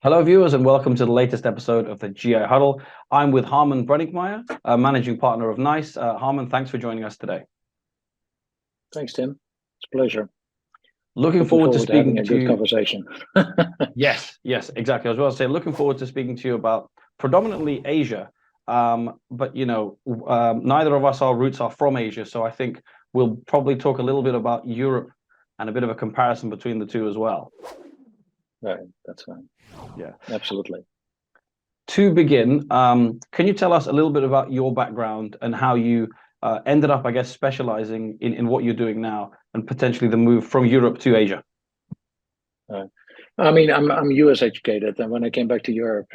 Hello, viewers, and welcome to the latest episode of the GI Huddle. I'm with Harmen Brenninkmeijer, managing partner of NYCE. Harmen, thanks for joining us today. Thanks, Tim. It's a pleasure. Looking forward to speaking having a good conversation. Yes, exactly. I was about to say, looking forward to speaking to you about predominantly Asia. But neither of us, our roots are from Asia, so I think we'll probably talk a little bit about Europe and a bit of a comparison between the two as well. Right, that's fine. Yeah, absolutely. To begin, can you tell us a little bit about your background and how you ended up, I guess, specializing in what you're doing now and potentially the move from Europe to Asia? I'm US educated, and when I came back to Europe,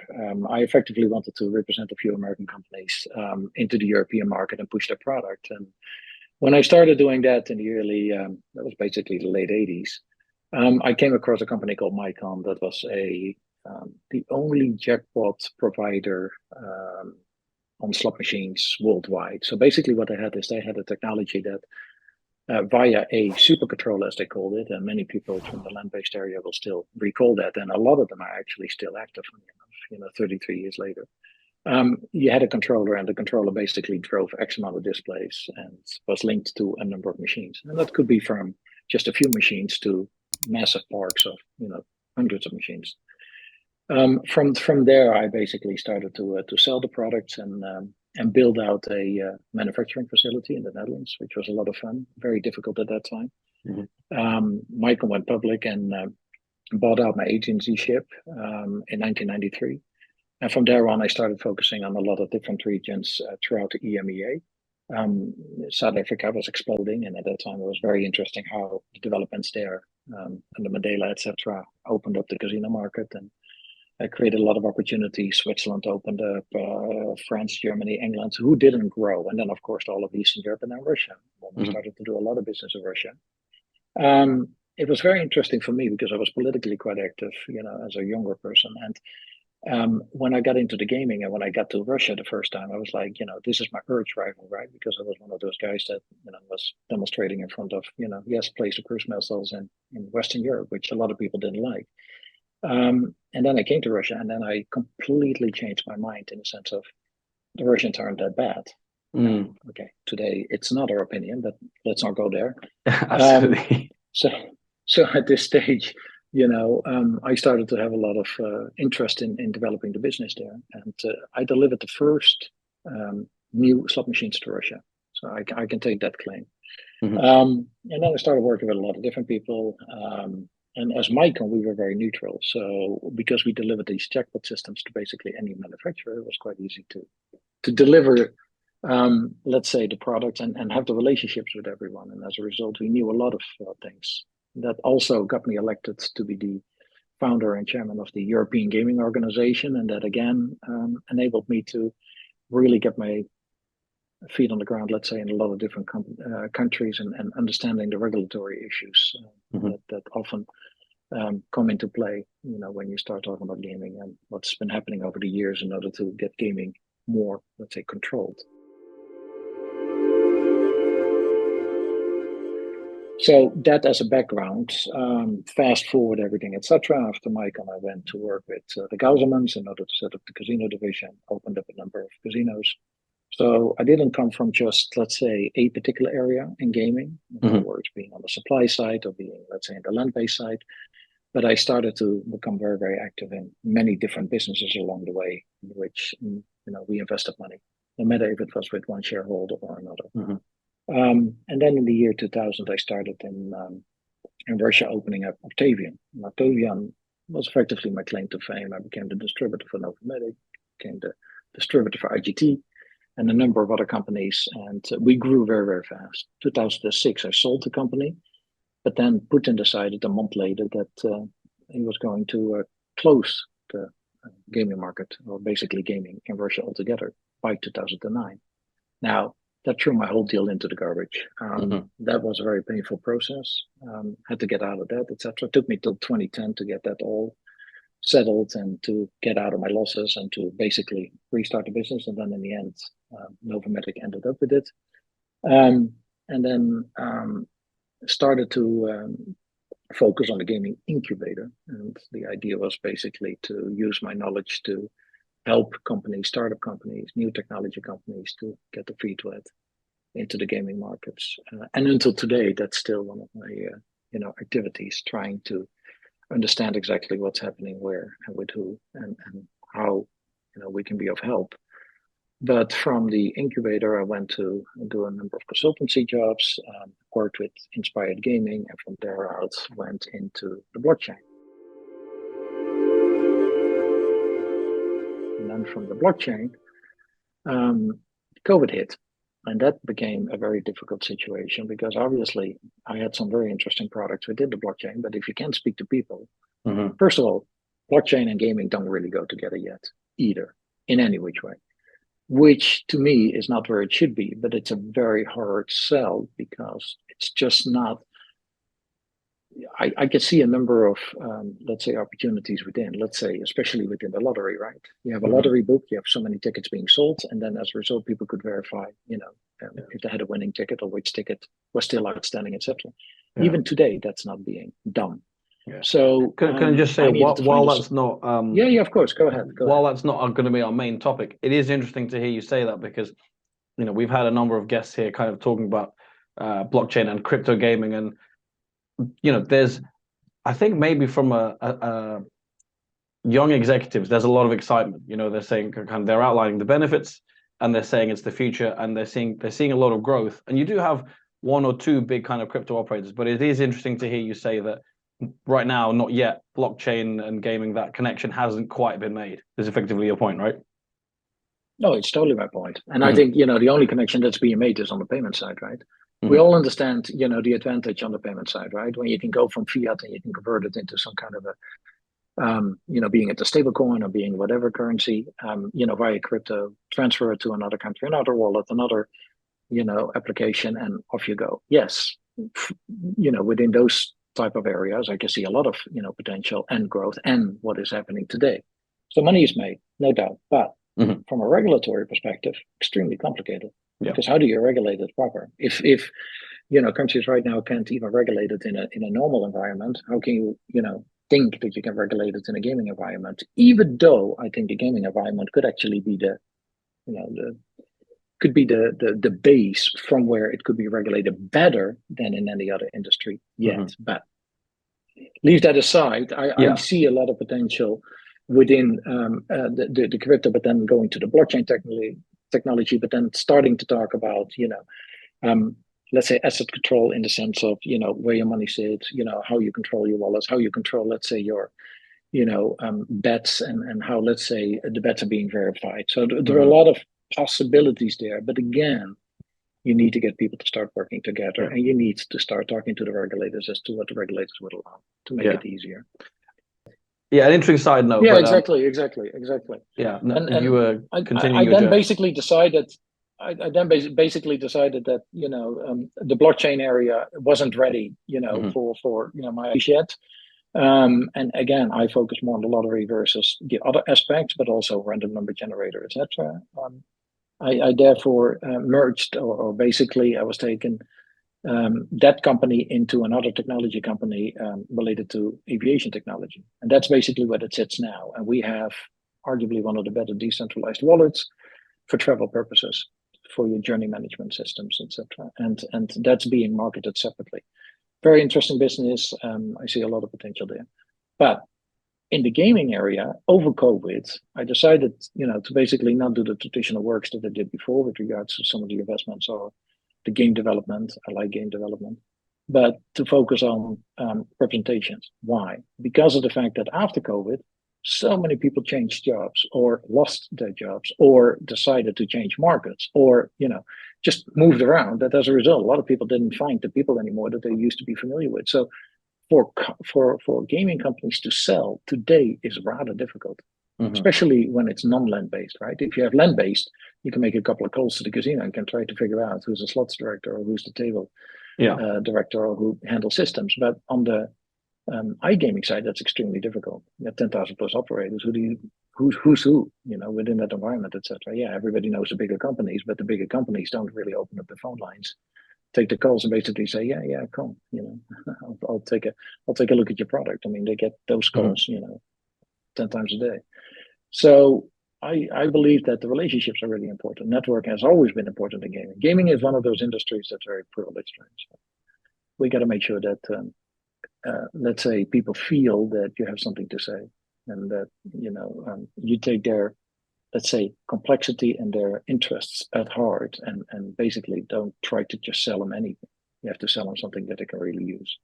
I effectively wanted to represent a few American companies into the European market and push their product. And when I started doing that in the early, that was basically the late 80s, I came across a company called Micon that was the only jackpot provider on slot machines worldwide. So basically what they had is they had a technology that via a supercontroller, as they called it, and many people from the land-based area will still recall that, and a lot of them are actually still active, 33 years later. You had a controller, and the controller basically drove X amount of displays and was linked to a number of machines. And that could be from just a few machines to massive parks of hundreds of machines. From there, I basically started to sell the products and build out a manufacturing facility in the Netherlands, which was a lot of fun. Very difficult at that time. Mm-hmm. Micon went public and bought out my agencyship in 1993. And from there on, I started focusing on a lot of different regions throughout the EMEA. South Africa was exploding, and at that time it was very interesting how the developments there and the Mandela, etc., opened up the casino market and created a lot of opportunities. Switzerland opened up, France, Germany, England, who didn't grow, and then of course all of Eastern Europe and then Russia. When we started to do a lot of business in Russia. It was very interesting for me because I was politically quite active, as a younger person, and when I got into the gaming and when I got to Russia the first time, I was like, this is my arch rival, right? Because I was one of those guys that, was demonstrating in front of, place cruise missiles in Western Europe, which a lot of people didn't like. And then I came to Russia, and then I completely changed my mind in the sense of the Russians aren't that bad. Okay, today it's not our opinion, but let's not go there. Absolutely. So at this stage, I started to have a lot of interest in developing the business there, and I delivered the first new slot machines to Russia. So I can take that claim. Mm-hmm. And then I started working with a lot of different people. And as Micon, we were very neutral. So because we delivered these jackpot systems to basically any manufacturer, it was quite easy to deliver, let's say, the product and have the relationships with everyone. And as a result, we knew a lot of things. That also got me elected to be the founder and chairman of the European Gaming Organization. And that again enabled me to really get my feet on the ground, let's say, in a lot of different countries and understanding the regulatory issues that often come into play, when you start talking about gaming and what's been happening over the years in order to get gaming more, let's say, controlled. So that as a background, fast forward everything, etc. After Micon, I went to work with the Gauselmans in order to set up the casino division, opened up a number of casinos. So I didn't come from just, let's say, a particular area in gaming, in other words, being on the supply side or being, let's say, in the land-based side. But I started to become very, very active in many different businesses along the way, in which, we invested money, no matter if it was with one shareholder or another. Mm-hmm. And then in the year 2000, I started in Russia opening up Octavian. And Octavian was effectively my claim to fame. I became the distributor for Novomatic, became the distributor for IGT, and a number of other companies. And we grew very, very fast. 2006, I sold the company, but then Putin decided a month later that he was going to close the gaming market, or basically gaming in Russia altogether, by 2009. Now, that threw my whole deal into the garbage. That was a very painful process. Had to get out of that, etc. It took me till 2010 to get that all settled and to get out of my losses and to basically restart the business. And then in the end, Novomatic ended up with it. And then started to focus on the gaming incubator. And the idea was basically to use my knowledge to help companies, startup companies, new technology companies to get their feet wet into the gaming markets. And until today, that's still one of my activities, trying to understand exactly what's happening where and with who and how we can be of help. But from the incubator, I went to do a number of consultancy jobs, worked with Inspired Gaming, and from there out went into the blockchain. And then from the blockchain, COVID hit. And that became a very difficult situation because obviously I had some very interesting products within the blockchain, but if you can't speak to people, first of all, blockchain and gaming don't really go together yet either, in any which way, which to me is not where it should be, but it's a very hard sell because it's just not. I could see a number of, let's say, opportunities within, let's say, especially within the lottery, right? You have a lottery book, you have so many tickets being sold, and then as a result, people could verify, if they had a winning ticket or which ticket was still outstanding, etc. Yeah. Even today, that's not being done. Yeah. So can I just say, while that's not, yeah, of course, go ahead. That's not going to be our main topic, it is interesting to hear you say that because, we've had a number of guests here kind of talking about blockchain and crypto gaming, and there's, I think maybe from a young executives, there's a lot of excitement. They're saying they're outlining the benefits, and they're saying it's the future, and they're seeing a lot of growth. And you do have one or two big kind of crypto operators, but it is interesting to hear you say that right now, not yet, blockchain and gaming, that connection hasn't quite been made. Is effectively your point, right? No, it's totally my point. And I think, the only connection that's being made is on the payment side, right? We all understand, the advantage on the payment side, right? When you can go from fiat and you can convert it into some kind of a, being it a stable coin or being whatever currency, via crypto, transfer it to another country, another wallet, another, application, and off you go. Yes, within those type of areas, I can see a lot of, potential and growth and what is happening today. So money is made, no doubt, but from a regulatory perspective, extremely complicated. Yeah. Because how do you regulate it proper? If countries right now can't even regulate it in a normal environment, how can you think that you can regulate it in a gaming environment? Even though I think the gaming environment could actually be the base from where it could be regulated better than in any other industry yet. But leave that aside. I see a lot of potential within the crypto, but then going to the blockchain technology, but then starting to talk about, let's say asset control in the sense of, where your money sits, how you control your wallets, how you control, let's say, your, bets and how, let's say, the bets are being verified. So there are a lot of possibilities there. But again, you need to get people to start working together, and you need to start talking to the regulators as to what the regulators would allow to make it easier. Yeah, an interesting side note. Yeah, but, exactly. Yeah, and you were continuing. I then basically decided. I then basically decided that the blockchain area wasn't ready, for my yet. And again, I focus more on the lottery versus the other aspects, but also random number generator, etc. I therefore merged, or basically I was taken. That company into another technology company related to aviation technology. And that's basically where it sits now. And we have arguably one of the better decentralized wallets for travel purposes, for your journey management systems, etc. And that's being marketed separately. Very interesting business. I see a lot of potential there. But in the gaming area, over COVID, I decided, to basically not do the traditional works that I did before with regards to some of the investments or the game development. I like game development, but to focus on representations. Why? Because of the fact that after COVID, so many people changed jobs or lost their jobs or decided to change markets or, just moved around, that as a result, a lot of people didn't find the people anymore that they used to be familiar with. So for gaming companies to sell today is rather difficult. Especially when it's non-land-based, right? If you have land-based, you can make a couple of calls to the casino and can try to figure out who's the slots director or who's the table director or who handles systems. But on the iGaming side, that's extremely difficult. You have 10,000 plus operators. Who's who, within that environment, etc. Yeah, everybody knows the bigger companies, but the bigger companies don't really open up the phone lines take the calls and basically say, yeah, come, I'll take a look at your product. I mean, they get those calls, 10 times a day. So I believe that the relationships are really important. Network has always been important in gaming. Gaming is one of those industries that's very privileged, right? So we got to make sure that, let's say, people feel that you have something to say, and that you take their, let's say, complexity and their interests at heart, and basically don't try to just sell them anything. You have to sell them something that they can really use.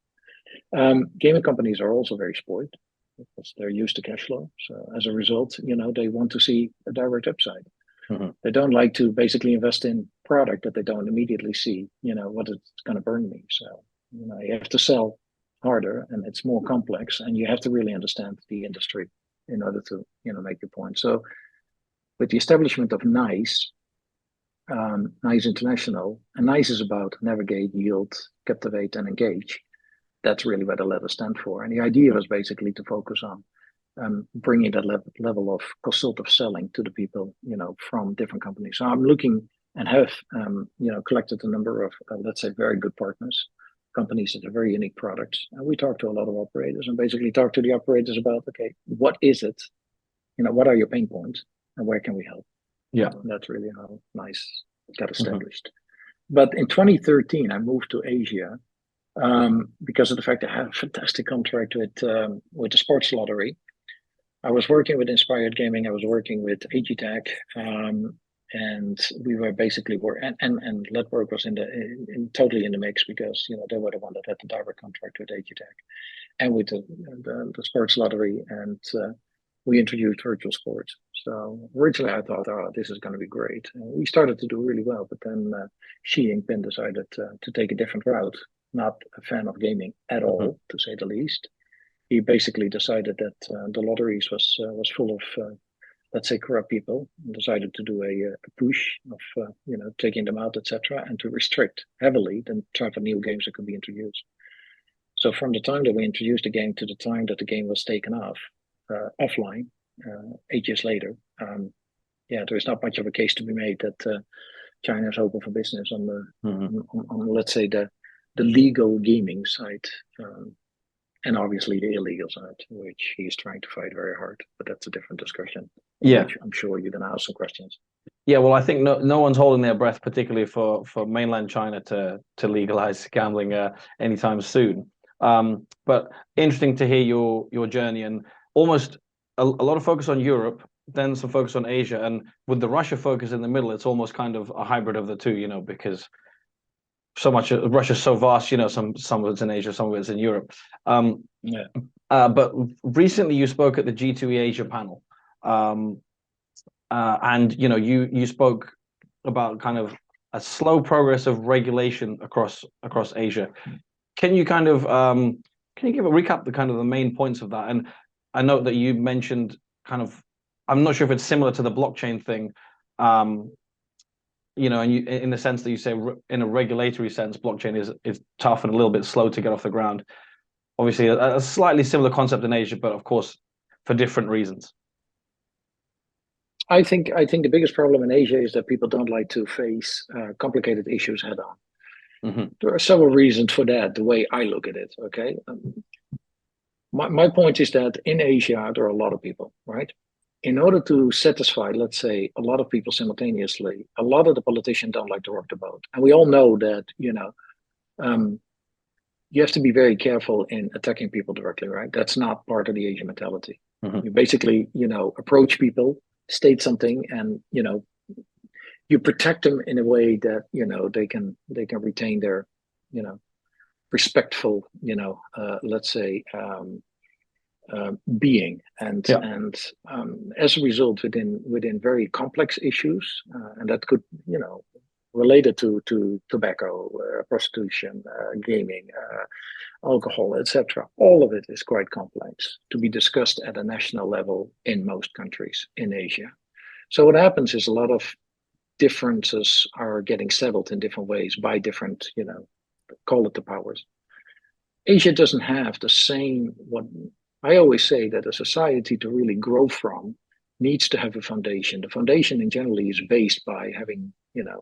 Gaming companies are also very spoiled because they're used to cash flow. So as a result, they want to see a direct upside. Mm-hmm. They don't like to basically invest in product that they don't immediately see, what it's going to burn me. So, you have to sell harder, and it's more complex, and you have to really understand the industry in order to, make your point. So with the establishment of NYCE, NYCE International, and NYCE is about navigate, yield, captivate, and engage. That's really what the letters stand for. And the idea was basically to focus on bringing that level of consultative selling to the people, from different companies. So I'm looking and have, collected a number of, let's say, very good partners, companies that have very unique products. And we talk to a lot of operators and basically talk to the operators about, okay, what is it? What are your pain points and where can we help? Yeah. And that's really how NYCE got established. Mm-hmm. But in 2013, I moved to Asia because of the fact I had a fantastic contract with the sports lottery. I was working with Inspired Gaming. I was working with AGTech, and we were basically and Letwork was totally in the mix because they were the one that had the direct contract with AGTech and with the sports lottery, and we introduced virtual sports. So originally I thought, this is going to be great. And we started to do really well, but then Xi Jinping decided to take a different route. Not a fan of gaming at all, to say the least. He basically decided that the lotteries was full of, let's say, corrupt people, and decided to do a push of, taking them out, etc., and to restrict heavily the type of new games that could be introduced. So from the time that we introduced the game to the time that the game was taken off offline, 8 years later, there is not much of a case to be made that China is open for business on the, on let's say, the legal gaming side, and obviously the illegal side, which he's trying to fight very hard. But that's a different discussion. Yeah, which I'm sure you're going to ask some questions. Yeah, well, I think no one's holding their breath, particularly for mainland China to legalize gambling anytime soon. But interesting to hear your journey, and almost a lot of focus on Europe, then some focus on Asia, and with the Russia focus in the middle, it's almost kind of a hybrid of the two, because so much Russia's so vast, some of it's in Asia, some of it's in Europe. But recently you spoke at the G2E Asia panel, and you spoke about kind of a slow progress of regulation across Asia. Can you kind of can you give a recap the kind of the main points of that? And I note that you mentioned kind of, I'm not sure if it's similar to the blockchain thing, and you, in the sense that you say in a regulatory sense, blockchain is tough and a little bit slow to get off the ground. Obviously, a slightly similar concept in Asia, but of course, for different reasons. I think the biggest problem in Asia is that people don't like to face complicated issues head on. Mm-hmm. There are several reasons for that, the way I look at it, okay? My point is that in Asia, there are a lot of people, right? In order to satisfy, let's say, a lot of people simultaneously, a lot of the politicians don't like to rock the boat. And we all know that, you have to be very careful in attacking people directly, right? That's not part of the Asian mentality. Mm-hmm. You basically, approach people, state something, and, you protect them in a way that, they can retain their, respectful, let's say, being, and as a result, within very complex issues, and that could, related to tobacco, prostitution, gaming, alcohol, etc. All of it is quite complex to be discussed at a national level in most countries in Asia. So what happens is a lot of differences are getting settled in different ways by different, call it the powers. Asia doesn't have the same, what I always say, that a society to really grow from needs to have a foundation. The foundation in generally is based by having,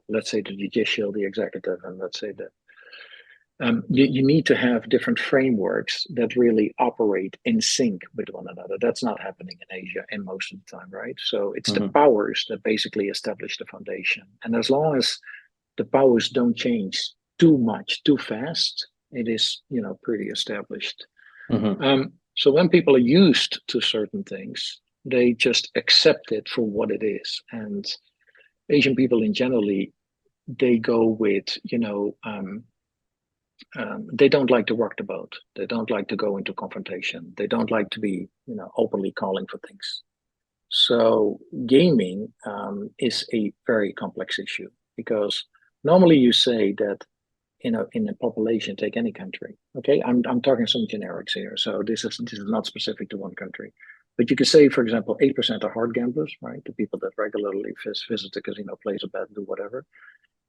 let's say the judicial, the executive, and let's say You need to have different frameworks that really operate in sync with one another. That's not happening in Asia in most of the time, right? So it's the powers that basically establish the foundation. And as long as the powers don't change too much, too fast, it is, pretty established. So when people are used to certain things, they just accept it for what it is. And Asian people in generally, they go with, they don't like to rock the boat. They don't like to go into confrontation. They don't like to be, openly calling for things. So gaming is a very complex issue because normally you say that, in a population, take any country. Okay, I'm talking some generics here, so this is not specific to one country. But you could say, for example, 8% are hard gamblers, right? The people that regularly visit the casino, plays a bet, do whatever,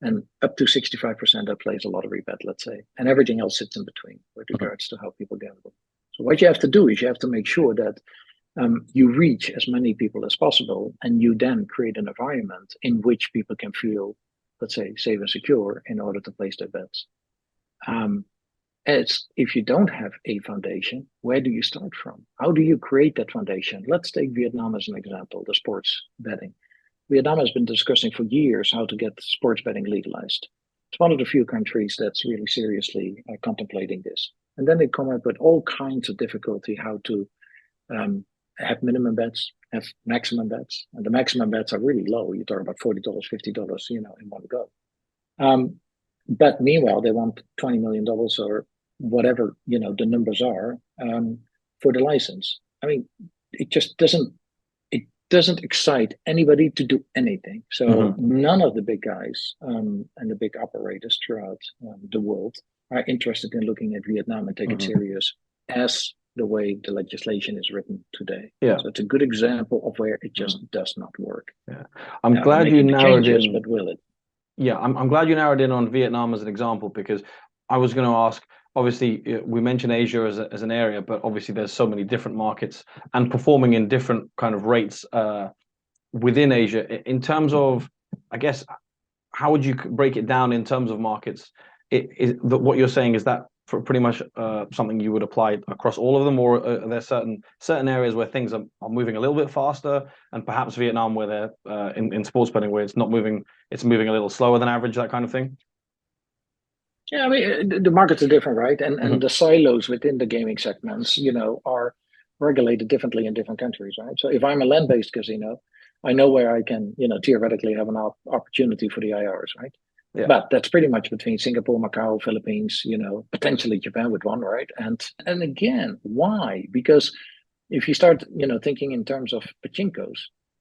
and up to 65% that plays a lottery bet, let's say, and everything else sits in between with regards to how people gamble. So what you have to do is you have to make sure that you reach as many people as possible, and you then create an environment in which people can feel, let's say, safe and secure in order to place their bets. As if you don't have a foundation, where do you start from? How do you create that foundation? Let's take Vietnam as an example, the sports betting. Vietnam has been discussing for years how to get sports betting legalized. It's one of the few countries that's really seriously contemplating this. And then they come up with all kinds of difficulty how to have minimum bets, have maximum bets. And the maximum bets are really low. You talk about $40, $50, in one go. But meanwhile, they want $20 million or whatever, the numbers are for the license. I mean, it just doesn't excite anybody to do anything. So none of the big guys and the big operators throughout the world are interested in looking at Vietnam and take it serious as the way the legislation is written today. Yeah. So it's a good example of where it just does not work. Yeah. I'm glad you narrowed in. But will it? Yeah, I'm glad you narrowed in on Vietnam as an example, because I was going to ask, obviously, we mentioned Asia as an area, but obviously there's so many different markets and performing in different kind of rates within Asia. In terms of, I guess, how would you break it down in terms of markets? What you're saying, is that for pretty much something you would apply across all of them, or are there certain areas where things are moving a little bit faster, and perhaps Vietnam where they're in sports betting where it's not moving, it's moving a little slower than average, that kind of thing? Yeah, I mean, the markets are different, right? And the silos within the gaming segments, are regulated differently in different countries, right? So if I'm a land-based casino, I know where I can, theoretically have an opportunity for the IRs, right? Yeah. But that's pretty much between Singapore, Macau, Philippines, potentially Japan with one, right? And again, why? Because if you start, thinking in terms of pachinkos,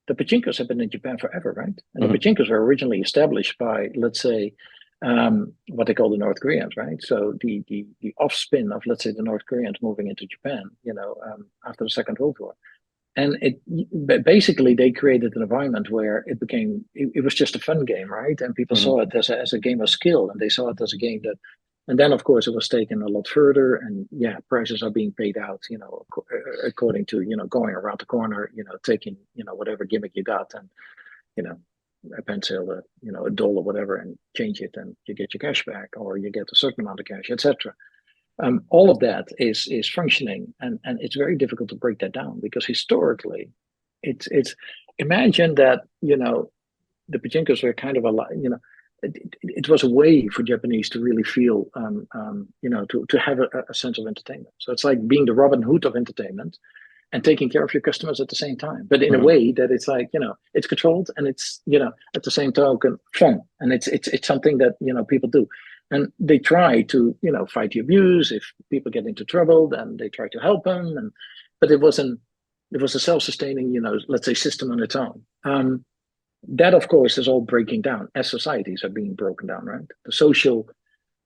the pachinkos have been in Japan forever, right? And the pachinkos were originally established by, let's say, what they call the North Koreans, right? So the offspin of, let's say, the North Koreans moving into Japan, after the Second World War. And basically they created an environment where it was just a fun game, right? And people saw it as a game of skill, and they saw it as a game that, and then of course it was taken a lot further, and prices are being paid out, according to, going around the corner, taking, whatever gimmick you got, and, a pencil, a doll or whatever, and change it, and you get your cash back, or you get a certain amount of cash, etc. All of that is functioning, and it's very difficult to break that down, because historically, it's imagine that the pachinkos were kind of it was a way for Japanese to really feel to have a sense of entertainment. So it's like being the Robin Hood of entertainment, and taking care of your customers at the same time, but in a way that it's like, it's controlled, and it's, at the same token fun, and it's something that people do. And they try to, fight the abuse. If people get into trouble, then they try to help them. But it was a self-sustaining, let's say, system on its own. That, of course, is all breaking down as societies are being broken down, right? The social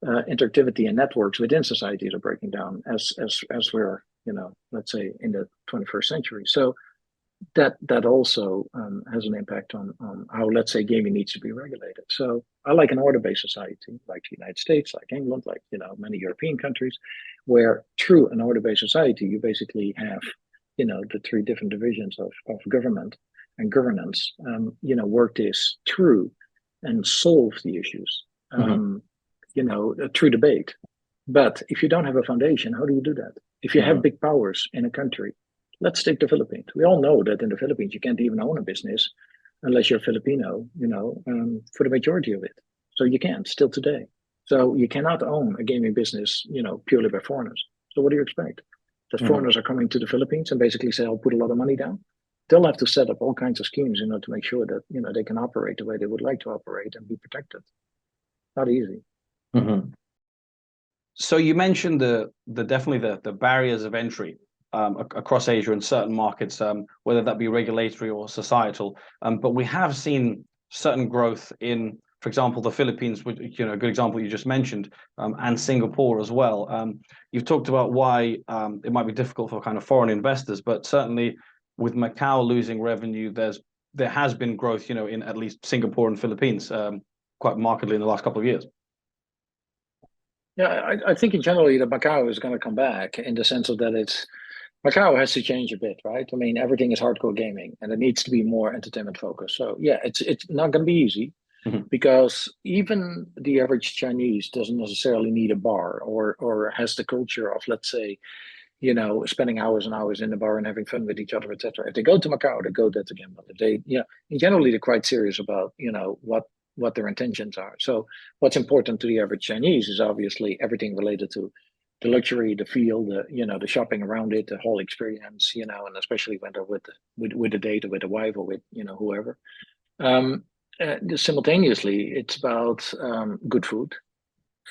interactivity and networks within societies are breaking down as we're, let's say, in the 21st century. So that also has an impact on how, let's say, gaming needs to be regulated. So I like an order-based society, like the United States, like England, like, many European countries, where through an order-based society, you basically have, the three different divisions of government and governance, work this through and solve the issues, through debate. But if you don't have a foundation, how do you do that? If you have big powers in a country, let's take the Philippines. We all know that in the Philippines, you can't even own a business unless you're Filipino, for the majority of it. So you can't still today. So you cannot own a gaming business, purely by foreigners. So what do you expect? That foreigners are coming to the Philippines and basically say, I'll put a lot of money down. They'll have to set up all kinds of schemes, to make sure that, they can operate the way they would like to operate and be protected. Not easy. So you mentioned definitely the barriers of entry across Asia in certain markets, whether that be regulatory or societal. But we have seen certain growth in, for example, the Philippines, which, a good example you just mentioned, and Singapore as well. You've talked about why it might be difficult for kind of foreign investors, but certainly with Macau losing revenue, there has been growth, in at least Singapore and Philippines, quite markedly in the last couple of years. Yeah, I think in general that Macau is going to come back in the sense of that Macau has to change a bit, right? I mean, everything is hardcore gaming and it needs to be more entertainment focused. So yeah, it's not going to be easy because even the average Chinese doesn't necessarily need a bar or has the culture of, let's say, spending hours and hours in the bar and having fun with each other, etc. If they go to Macau, they go there to gamble. If they, in generally, they're quite serious about, what their intentions are. So what's important to the average Chinese is obviously everything related to the luxury, the feel, the shopping around it, the whole experience, and especially when they're with the date or with the wife or with, whoever. Simultaneously, it's about good food.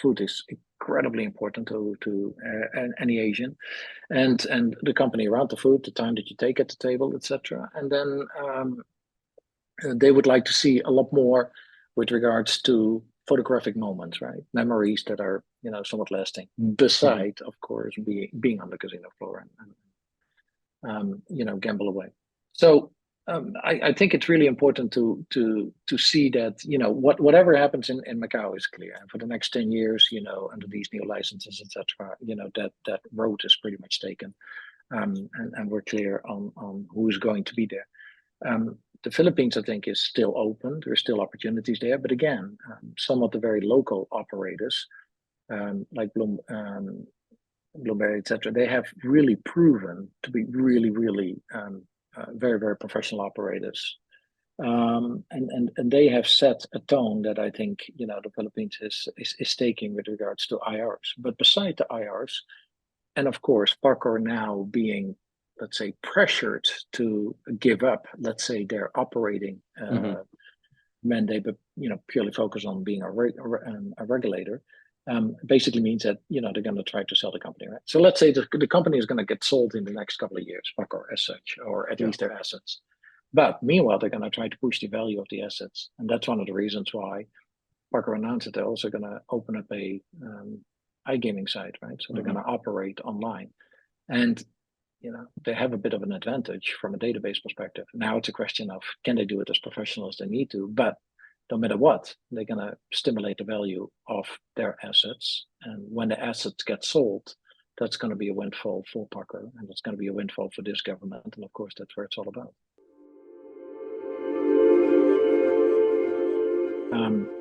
Food is incredibly important to any Asian, and the company around the food, the time that you take at the table, etc. And then they would like to see a lot more with regards to photographic moments, right? Memories that are somewhat lasting. Beside, of course, being on the casino floor and gamble away. So I think it's really important to see that whatever happens in Macau is clear, and for the next 10 years, under these new licenses, etc., that road is pretty much taken, and we're clear on who's going to be there. The Philippines, I think, is still open. There's still opportunities there, but again, some of the very local operators, like Bloomberg, etc., they have really proven to be really, really very, very professional operators, and they have set a tone that I think the Philippines is taking with regards to IRs. But beside the IRs, and of course, Parkour now being, let's say, pressured to give up, let's say, their operating mandate, but purely focus on being a regulator. Basically means that they're going to try to sell the company, right? So let's say the company is going to get sold in the next couple of years, Parkour as such, or at least their assets. But meanwhile, they're going to try to push the value of the assets, and that's one of the reasons why Parkour announced that they're also going to open up a iGaming site, right? So they're going to operate online, and they have a bit of an advantage from a database perspective. Now it's a question of, can they do it as professional as they need to? But no matter what, they're going to stimulate the value of their assets. And when the assets get sold, that's going to be a windfall for Parkour, and that's going to be a windfall for this government. And of course, that's where it's all about.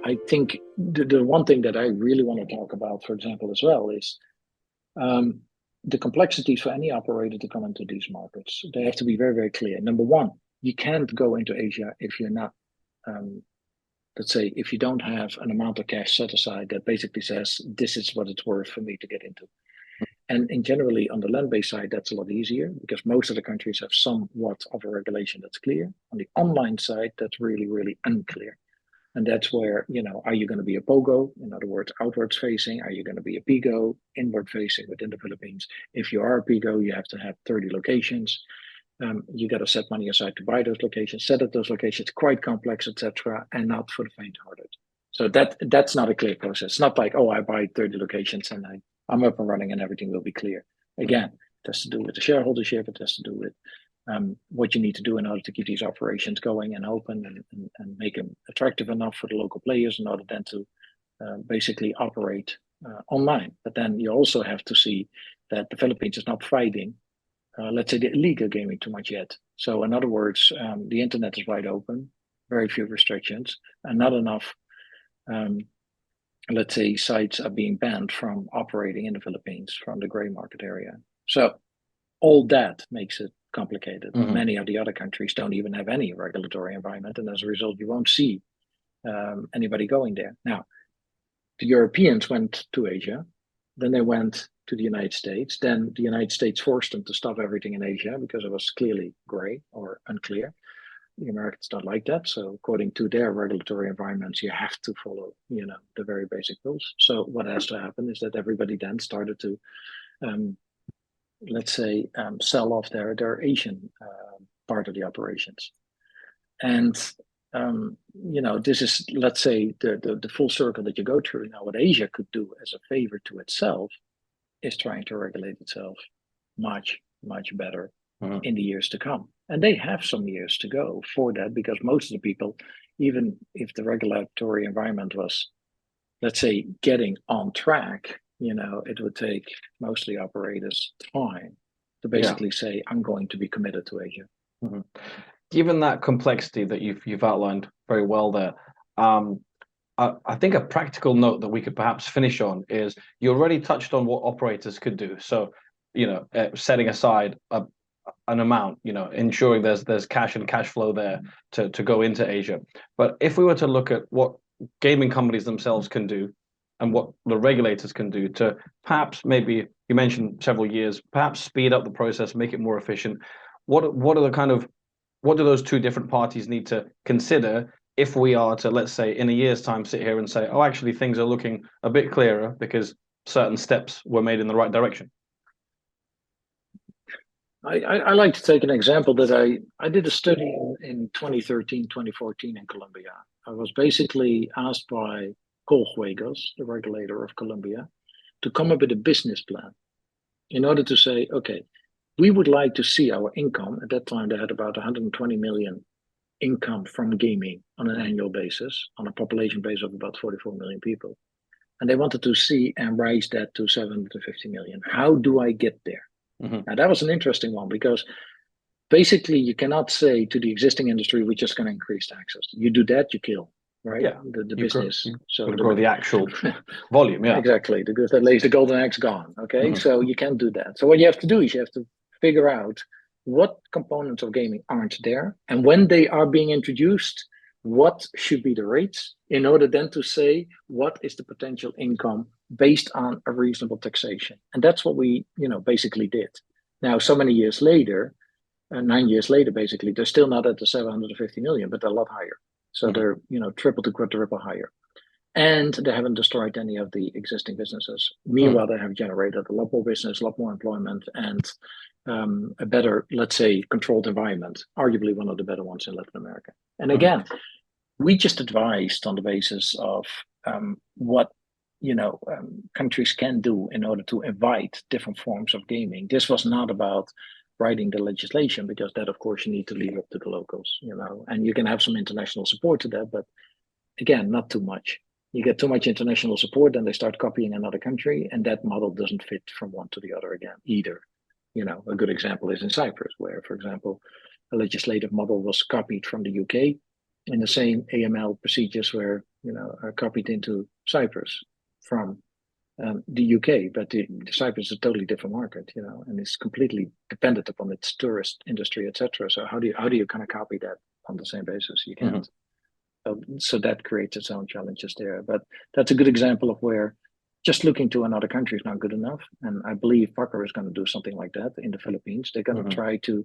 I think the one thing that I really want to talk about, for example, as well, is the complexities for any operator to come into these markets. They have to be very, very clear. Number one, you can't go into Asia if you're not, let's say, if you don't have an amount of cash set aside that basically says, this is what it's worth for me to get into. And generally on the land-based side, that's a lot easier because most of the countries have somewhat of a regulation that's clear. On the online side, that's really, really unclear. And that's where, are you going to be a POGO? In other words, outwards facing? Are you going to be a PIGO, inward facing within the Philippines? If you are a PIGO, you have to have 30 locations. You got to set money aside to buy those locations, set up those locations, quite complex, etc., and not for the faint-hearted. So that's not a clear process. It's not like, oh, I buy 30 locations and I'm up and running and everything will be clear. Again, it has to do with the shareholdership. It has to do with what you need to do in order to keep these operations going and open and make them attractive enough for the local players in order then to basically operate online. But then you also have to see that the Philippines is not fighting, let's say, the illegal gaming too much yet. So in other words, the internet is wide open, very few restrictions, and not enough let's say, sites are being banned from operating in the Philippines from the gray market area. So all that makes it complicated. Mhm. Many of the other countries don't even have any regulatory environment, and as a result, you won't see anybody going there. Now, the Europeans went to Asia, then they went to the United States. Then the United States forced them to stop everything in Asia because it was clearly gray or unclear. The Americans don't like that. So according to their regulatory environments, you have to follow, the very basic rules. So what has to happen is that everybody then started to, let's say, sell off their Asian part of the operations. And this is, let's say, the full circle that you go through. Now, what Asia could do as a favor to itself is trying to regulate itself much, much better in the years to come. And they have some years to go for that, because most of the people, even if the regulatory environment was, let's say, getting on track, it would take mostly operators time to basically say, I'm going to be committed to Asia. Mhm. Given that complexity that you've outlined very well there, I think a practical note that we could perhaps finish on is you already touched on what operators could do. So, setting aside an amount, ensuring there's cash and cash flow there to go into Asia. But if we were to look at what gaming companies themselves can do and what the regulators can do to perhaps, maybe you mentioned several years, perhaps speed up the process, make it more efficient. What do those two different parties need to consider if we are to, let's say, in a year's time, sit here and say, oh, actually, things are looking a bit clearer because certain steps were made in the right direction? I like to take an example that I did a study in 2013, 2014 in Colombia. I was basically asked by Coljuegos, the regulator of Colombia, to come up with a business plan in order to say, okay, we would like to see our income. At that time, they had about 120 million income from gaming on an annual basis, on a population base of about 44 million people. And they wanted to see and raise that to 750 million. How do I get there? Mm-hmm. Now, that was an interesting one, because basically you cannot say to the existing industry, we're just going to increase taxes. You do that, you kill, right? Yeah, the business. So grow the actual volume. Yeah, exactly. The good that lays the golden eggs gone. Okay, so you can't do that. So what you have to do is you have to figure out what components of gaming aren't there, and when they are being introduced, what should be the rates, in order then to say what is the potential income based on a reasonable taxation. And that's what we, basically did. Now, so many years later, 9 years later, basically, they're still not at the 750 million, but they're a lot higher. So they're, triple to quadruple higher. And they haven't destroyed any of the existing businesses. Meanwhile, they have generated a lot more business, a lot more employment, and a better, let's say, controlled environment, arguably one of the better ones in Latin America. And again, we just advised on the basis of what countries can do in order to invite different forms of gaming. This was not about writing the legislation, because that, of course, you need to leave up to the locals, and you can have some international support to that, but again, not too much. You get too much international support, then they start copying another country, and that model doesn't fit from one to the other again either. A good example is in Cyprus, where, for example, a legislative model was copied from the UK, and the same AML procedures were, are copied into Cyprus from the UK, but the Cyprus is a totally different market, and it's completely dependent upon its tourist industry, etc. So how do you kind of copy that on the same basis? You can't. So that creates its own challenges there. But that's a good example of where just looking to another country is not good enough. And I believe Packer is going to do something like that in the Philippines. They're going to try to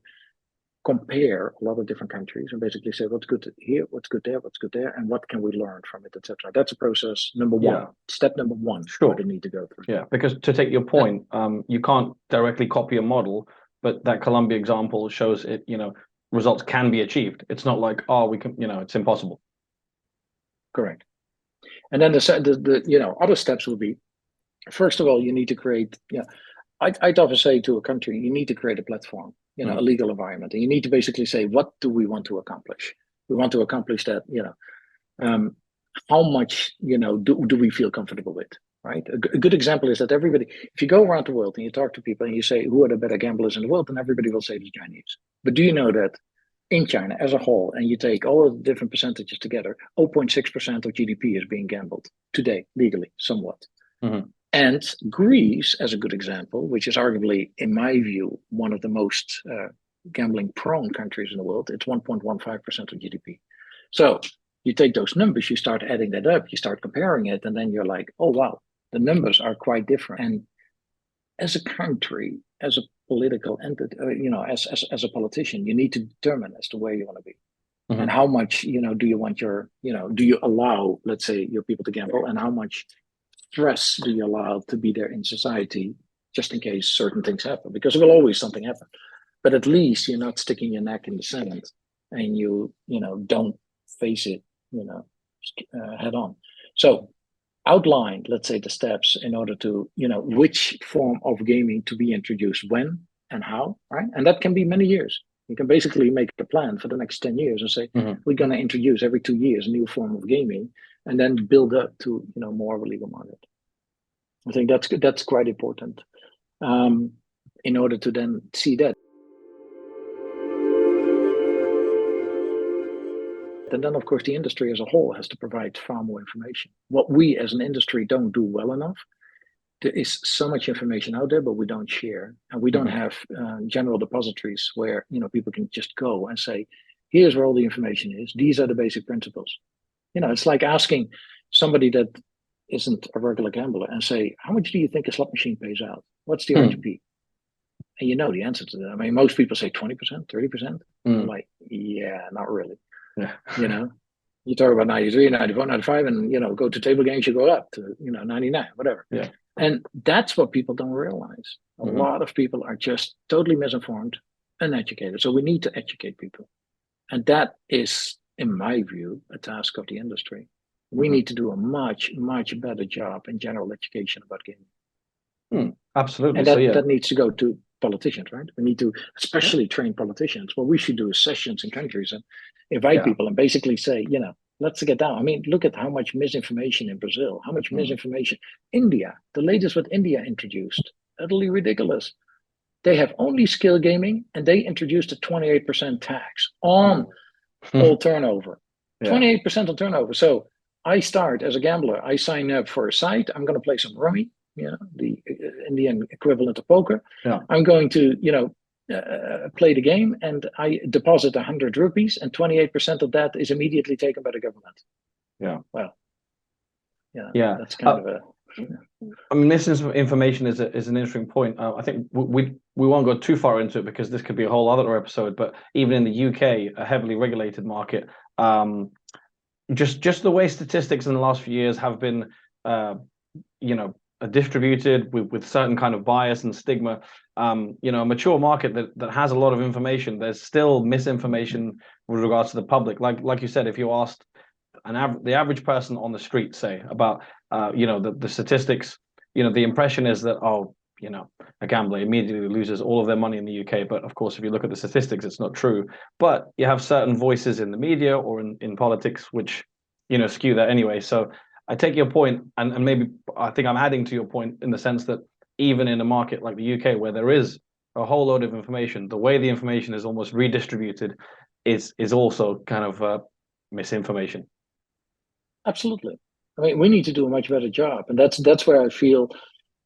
compare a lot of different countries and basically say what's good here, what's good there, what's good there, and what can we learn from it, etc. That's a process number one. Step number one. Sure. They need to go through. Yeah, because to take your point, you can't directly copy a model, but that Colombia example shows it. Results can be achieved. It's not like, oh, we can. It's impossible. Correct. And then the other steps will be, first of all, you need to create. I'd often say to a country, you need to create a platform. A legal environment, and you need to basically say, what do we want to accomplish? We want to accomplish that. How much do we feel comfortable with? Right. A good example is that everybody, if you go around the world and you talk to people and you say, who are the better gamblers in the world, then everybody will say the Chinese. But do you know that in China as a whole, and you take all of the different percentages together, 0.6% of GDP is being gambled today, legally, somewhat. Mm-hmm. And Greece, as a good example, which is arguably, in my view, one of the most gambling-prone countries in the world, it's 1.15% of GDP. So you take those numbers, you start adding that up, you start comparing it, and then you're like, oh, wow, the numbers are quite different. And as a country, as a political entity, as a politician, you need to determine as to where you want to be. Mm-hmm. And how much, do you want do you allow, let's say, your people to gamble, and how much stress do you allow to be there in society just in case certain things happen? Because there will always something happen. But at least you're not sticking your neck in the sand, and you don't face it, head on. So outline, let's say, the steps in order to, which form of gaming to be introduced when and how, right? And that can be many years. You can basically make a plan for the next 10 years and say, mm-hmm. we're going to introduce every 2 years a new form of gaming, and then build up to, more of a legal market. I think that's quite important in order to then see that. And then, of course, the industry as a whole has to provide far more information. What we as an industry don't do well enough, there is so much information out there, but we don't share. And we don't have general depositories where, people can just go and say, here's where all the information is. These are the basic principles. It's like asking somebody that isn't a regular gambler and say, how much do you think a slot machine pays out? What's the RTP? And you know the answer to that. I mean, most people say 20%, 30%. I'm like, yeah, not really. Yeah. You talk about 93, 94, 95, and, go to table games, you go up to, 99, whatever. Yeah. And that's what people don't realize. A lot of people are just totally misinformed, uneducated. So we need to educate people. And that is, in my view, a task of the industry. We need to do a much, much better job in general education about gaming. Absolutely. And that needs to go to politicians, right? We need to especially train politicians. What we should do is sessions in countries and invite people and basically say, let's get down. I mean, look at how much misinformation in Brazil, how much misinformation. India, the latest what India introduced, utterly ridiculous. They have only skill gaming, and they introduced a 28% tax on all turnover. 28% on turnover. So I start as a gambler. I sign up for a site. I'm going to play some rummy, the Indian equivalent of poker. Yeah. I'm going to, play the game, and I deposit 100 rupees, and 28% of that is immediately taken by the government. Yeah. Well, yeah. That's kind of a. I mean, this information is an interesting point. I think we won't go too far into it because this could be a whole other episode. But even in the UK, a heavily regulated market, just the way statistics in the last few years have been, distributed with certain kind of bias and stigma. A mature market that has a lot of information, there's still misinformation with regards to the public. Like you said, if you asked the average person on the street, say, about the statistics, the impression is that, a gambler immediately loses all of their money in the UK. But of course, if you look at the statistics, it's not true. But you have certain voices in the media or in politics which skew that anyway. So I take your point, and maybe I think I'm adding to your point in the sense that even in a market like the UK, where there is a whole load of information, the way the information is almost redistributed is also kind of misinformation. Absolutely. I mean, we need to do a much better job, and that's where I feel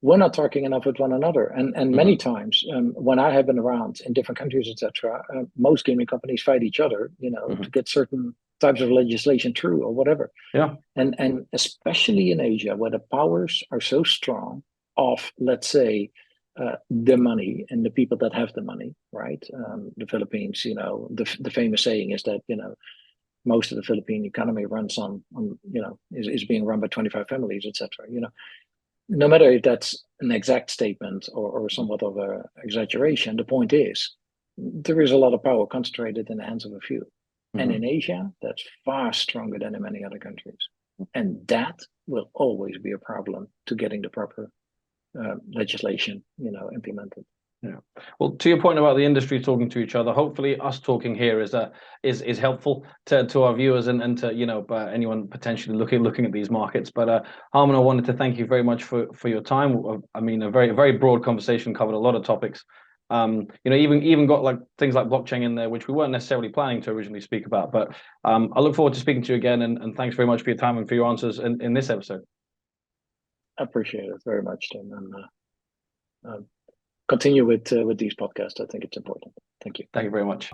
we're not talking enough with one another. And many times when I have been around in different countries, etc., most gaming companies fight each other, to get certain types of legislation through or whatever. Yeah. And especially in Asia, where the powers are so strong of, let's say, the money and the people that have the money, right? The Philippines, the famous saying is that, most of the Philippine economy runs on is being run by 25 families, etc. No matter if that's an exact statement or somewhat of an exaggeration, the point is there is a lot of power concentrated in the hands of a few. And in Asia, that's far stronger than in many other countries. And that will always be a problem to getting the proper legislation, implemented. Yeah. Well, to your point about the industry talking to each other, hopefully us talking here is helpful to our viewers and to anyone potentially looking at these markets. But Harmen, I wanted to thank you very much for your time. I mean, a very, very broad conversation, covered a lot of topics. Even got like things like blockchain in there, which we weren't necessarily planning to originally speak about. But I look forward to speaking to you again, and thanks very much for your time and for your answers in this episode. I appreciate it very much, Tim, and continue with these podcasts. I think it's important. Thank you. Thank you very much.